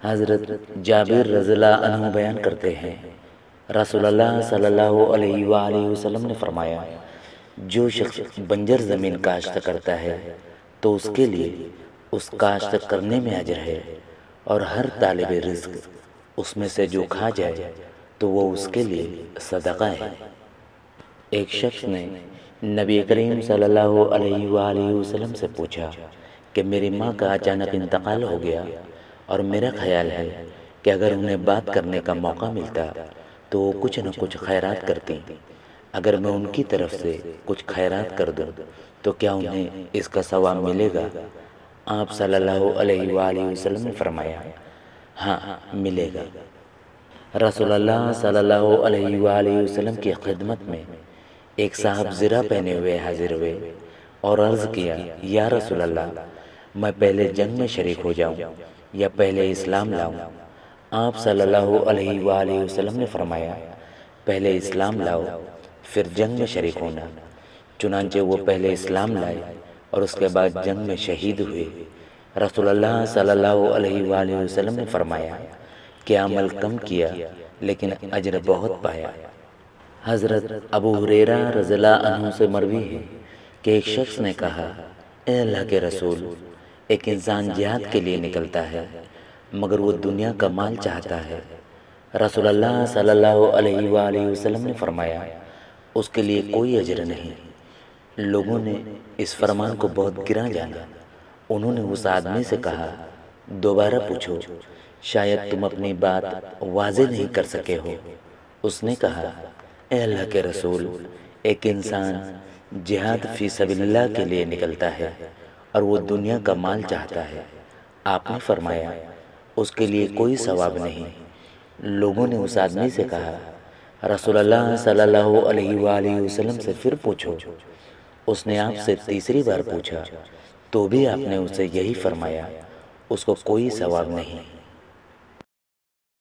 حضرت جابر رضی اللہ عنہ بیان کرتے ہیں، رسول اللہ صلی اللہ علیہ وآلہ وسلم نے فرمایا، جو شخص بنجر زمین کاشت کرتا ہے تو اس کے لیے اس کاشت کرنے میں اجر ہے، اور ہر طالب رزق اس میں سے جو کھا جائے تو وہ اس کے لیے صدقہ ہے۔ ایک شخص نے نبی کریم صلی اللہ علیہ وآلہ وسلم سے پوچھا کہ میری ماں کا اچانک انتقال ہو گیا، اور میرا خیال ہے کہ اگر انہیں بات کرنے کا موقع ملتا تو وہ کچھ نہ کچھ خیرات کرتی، اگر میں ان کی طرف سے کچھ خیرات کر دوں تو کیا انہیں اس کا ثواب ملے گا؟ آپ صلی اللہ علیہ وآلہ وسلم نے فرمایا، ہاں ملے گا۔ رسول اللہ صلی اللہ علیہ وآلہ وسلم کی خدمت میں ایک صاحب زرہ پہنے ہوئے حاضر ہوئے اور عرض کیا، یا رسول اللہ، میں پہلے جنگ میں شریک ہو جاؤں یا پہلے اسلام لاؤں؟ آپ صلی اللہ علیہ وآلہ وسلم نے فرمایا، پہلے اسلام لاؤ پھر جنگ میں شریک ہونا۔ چنانچہ وہ پہلے اسلام لائے اور اس کے بعد جنگ میں شہید ہوئے۔ رسول اللہ صلی اللہ علیہ وآلہ وسلم نے فرمایا کہ عمل کم کیا لیکن اجر بہت پایا۔ حضرت ابو ہریرہ رضی اللہ عنہ سے مروی ہے کہ ایک شخص نے کہا، اے اللہ کے رسول، ایک انسان جہاد کے لیے نکلتا ہے مگر وہ دنیا کا مال چاہتا ہے۔ رسول اللہ صلی اللہ علیہ وآلہ وسلم نے فرمایا، اس کے لیے کوئی اجر نہیں۔ لوگوں نے اس فرمان کو بہت گراں جانا۔ انہوں نے اس آدمی سے کہا، دوبارہ پوچھو، شاید تم اپنی بات واضح نہیں کر سکے ہو۔ اس نے کہا، اے اللہ کے رسول، ایک انسان جہاد فی سبیل اللہ کے لیے نکلتا ہے اور وہ دنیا کا مال چاہتا ہے۔ آپ نے فرمایا، اس کے لیے کوئی ثواب نہیں۔ لوگوں نے اس آدمی سے کہا، رسول اللہ صلی اللہ علیہ وآلہ وسلم سے پھر پوچھو۔ اس نے آپ سے تیسری بار پوچھا تو بھی آپ نے اسے یہی فرمایا، اس کو کوئی ثواب نہیں۔